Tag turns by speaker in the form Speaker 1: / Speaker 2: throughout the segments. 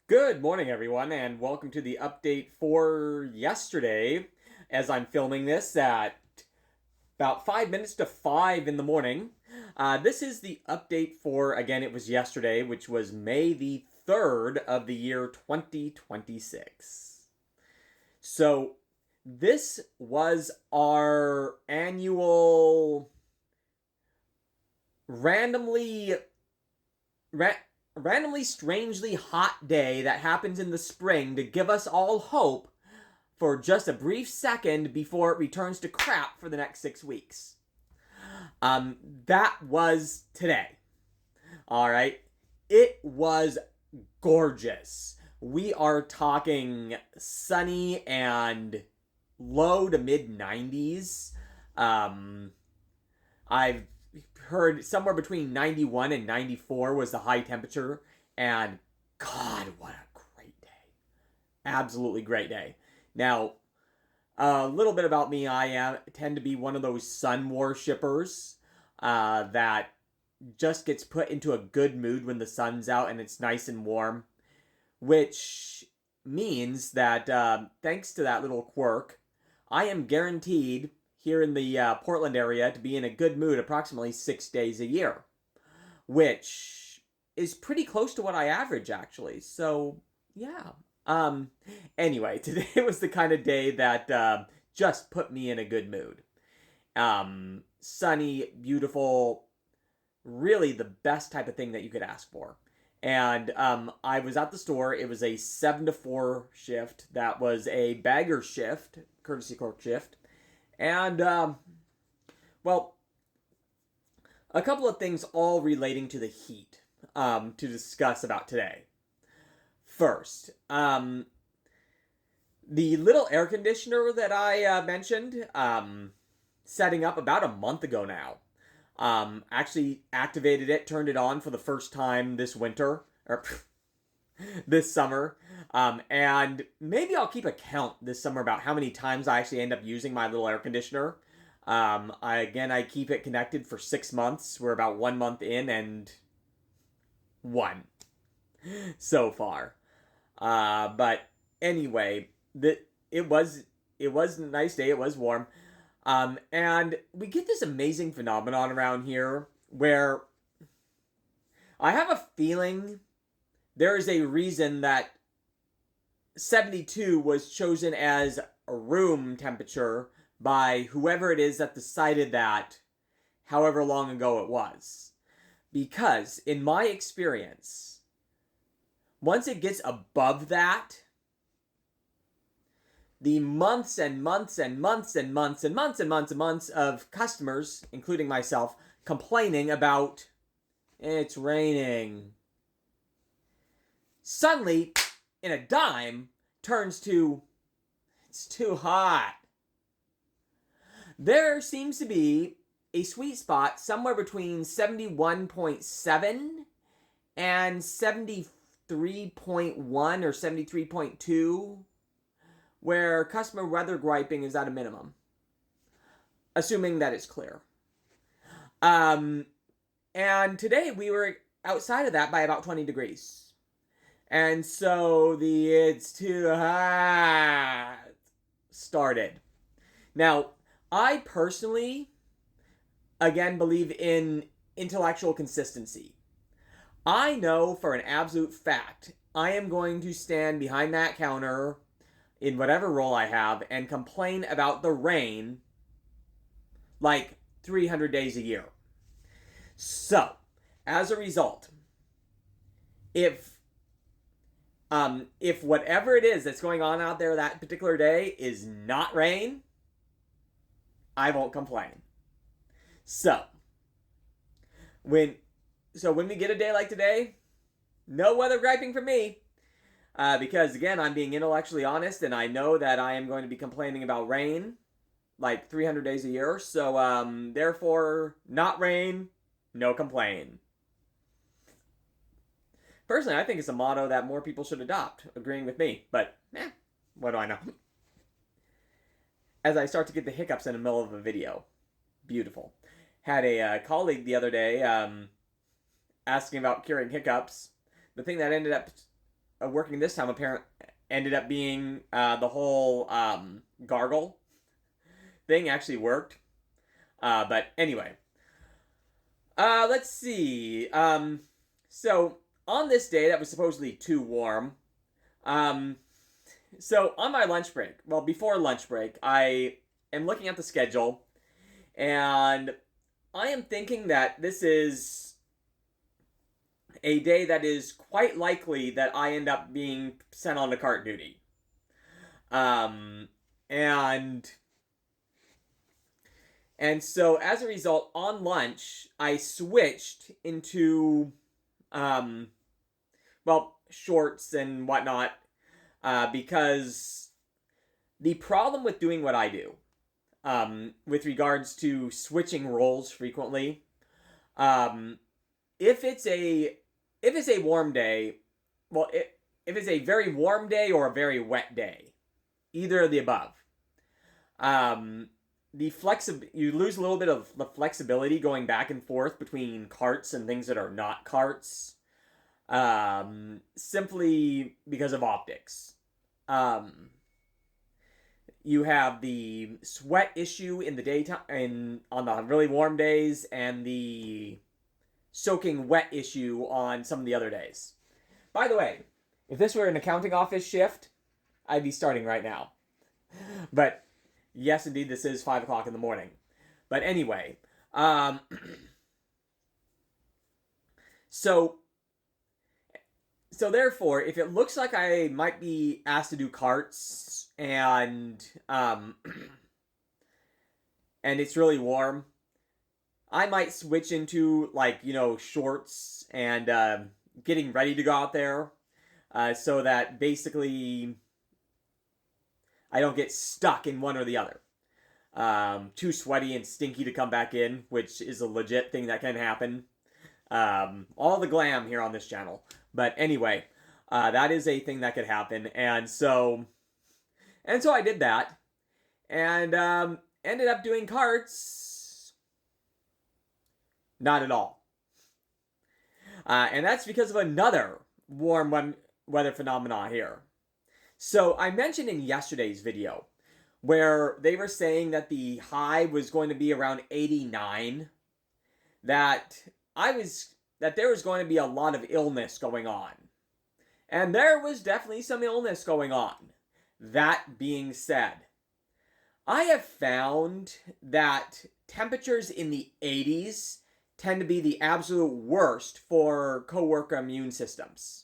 Speaker 1: Good morning, everyone, and welcome to the update for yesterday. As I'm filming this at about 5 minutes to 5 in the morning. This is the update for, again, it was yesterday, which was May the 3rd of the year 2026. So, this was our annual randomly ra- randomly strangely hot day that happens in the spring to give us all hope for just a brief second before it returns to crap for the next 6 weeks. That was today. All right. It was gorgeous. We are talking sunny and low to mid 90s. I've heard somewhere between 91 and 94 was the high temperature. And God, what a great day. Absolutely great day. Now, a little bit about me. Tend to be one of those sun worshippers that just gets put into a good mood when the sun's out and it's nice and warm, which means that thanks to that little quirk, I am guaranteed here in the Portland area to be in a good mood approximately 6 days a year, which is pretty close to what I average actually. So yeah. Um. Anyway, today was the kind of day that just put me in a good mood. Sunny, beautiful, really the best type of thing that you could ask for. And I was at the store. It was a 7 to 4 shift. That was a bagger shift, courtesy clerk shift. And well, a couple of things all relating to the heat to discuss about today. First, the little air conditioner that I mentioned, setting up about a month ago now. Actually activated it, turned it on for the first time this winter, or this summer. And maybe I'll keep a count this summer about how many times I actually end up using my little air conditioner. I keep it connected for 6 months. We're about 1 month in and one so far. But anyway, it was a nice day. It was warm. And we get this amazing phenomenon around here where I have a feeling there is a reason that 72 was chosen as a room temperature by whoever it is that decided that, however long ago it was. Because, in my experience, once it gets above that, the months and months and months and months and months and months and months of customers, including myself, complaining about it's raining, suddenly, in a dime, turns to it's too hot. There seems to be a sweet spot somewhere between 71.7 and 73.1 or 73.2 where customer weather griping is at a minimum, assuming that it's clear. And today we were outside of that by about 20 degrees. And so the it's too hot started. Now, I personally, again, believe in intellectual consistency. I know for an absolute fact I am going to stand behind that counter in whatever role I have and complain about the rain like 300 days a year. So, as a result, if whatever it is that's going on out there that particular day is not rain, I won't complain. So, when when we get a day like today, no weather griping for me. Because again, I'm being intellectually honest, and I know that I am going to be complaining about rain like 300 days a year. So, therefore, not rain, no complain. Personally, I think it's a motto that more people should adopt, agreeing with me. But, what do I know? As I start to get the hiccups in the middle of a video. Beautiful. Had a colleague the other day asking about curing hiccups. The thing that ended up working this time apparently ended up being the whole gargle thing actually worked. But anyway, let's see. So on this day that was supposedly too warm, so on my lunch break, well, before lunch break, I am looking at the schedule, and I am thinking that this is a day that is quite likely that I end up being sent on to cart duty. Um, and and so as a result, on lunch, I switched into um, well, shorts and whatnot, because the problem with doing what I do, with regards to switching roles frequently, um, if it's a warm day, well, if it's a very warm day or a very wet day, either of the above, you lose a little bit of the flexibility going back and forth between carts and things that are not carts, simply because of optics. You have the sweat issue in the daytime, on the really warm days, and the soaking wet issue on some of the other days. By the way, if this were an accounting office shift, I'd be starting right now. But yes, indeed, this is 5 o'clock in the morning. But anyway, so therefore, if it looks like I might be asked to do carts and and it's really warm, I might switch into, like, shorts and getting ready to go out there, so that basically I don't get stuck in one or the other. Too sweaty and stinky to come back in, which is a legit thing that can happen. All the glam here on this channel. But anyway, that is a thing that could happen. And so I did that. And ended up doing carts. Not at all. And that's because of another warm weather phenomenon here. So I mentioned in yesterday's video where they were saying that the high was going to be around 89, that there was going to be a lot of illness going on. And there was definitely some illness going on. That being said, I have found that temperatures in the 80s tend to be the absolute worst for coworker immune systems,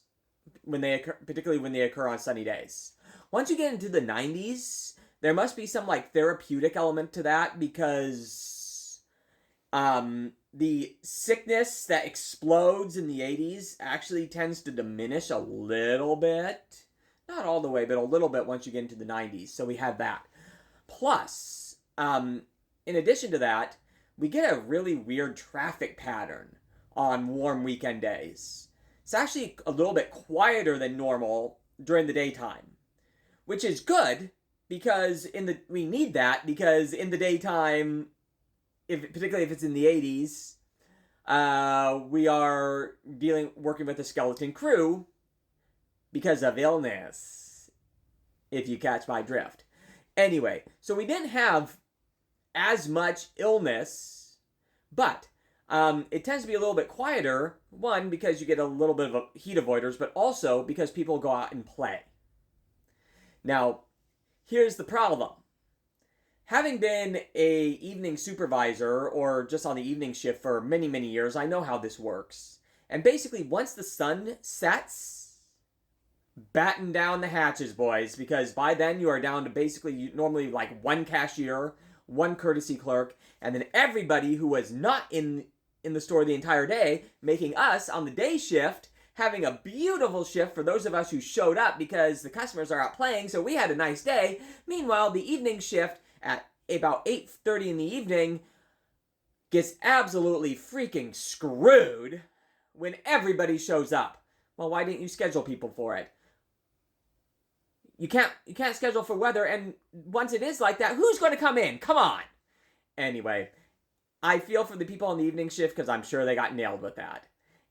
Speaker 1: particularly when they occur on sunny days. Once you get into the 90s, there must be some therapeutic element to that, because the sickness that explodes in the 80s actually tends to diminish a little bit. Not all the way, but a little bit once you get into the 90s. So we have that. Plus, in addition to that, we get a really weird traffic pattern on warm weekend days. It's actually a little bit quieter than normal during the daytime, which is good, because we need that, because in the daytime, particularly if it's in the 80s, we are working with a skeleton crew because of illness, if you catch my drift. Anyway, so we didn't have as much illness, but it tends to be a little bit quieter, one, because you get a little bit of heat avoiders, but also because people go out and play. Now, here's the problem. Having been a evening supervisor, or just on the evening shift for many, many years, I know how this works. And basically, once the sun sets, batten down the hatches, boys, because by then you are down to basically normally one cashier, one courtesy clerk, and then everybody who was not in the store the entire day, making us on the day shift having a beautiful shift for those of us who showed up because the customers are out playing, so we had a nice day. Meanwhile, the evening shift at about 8:30 in the evening gets absolutely freaking screwed when everybody shows up. Well, why didn't you schedule people for it? You can't schedule for weather, and once it is like that, who's going to come in? Come on. Anyway, I feel for the people on the evening shift, because I'm sure they got nailed with that.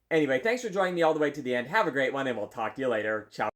Speaker 1: Anyway, thanks for joining me all the way to the end. Have a great one, and we'll talk to you later. Ciao.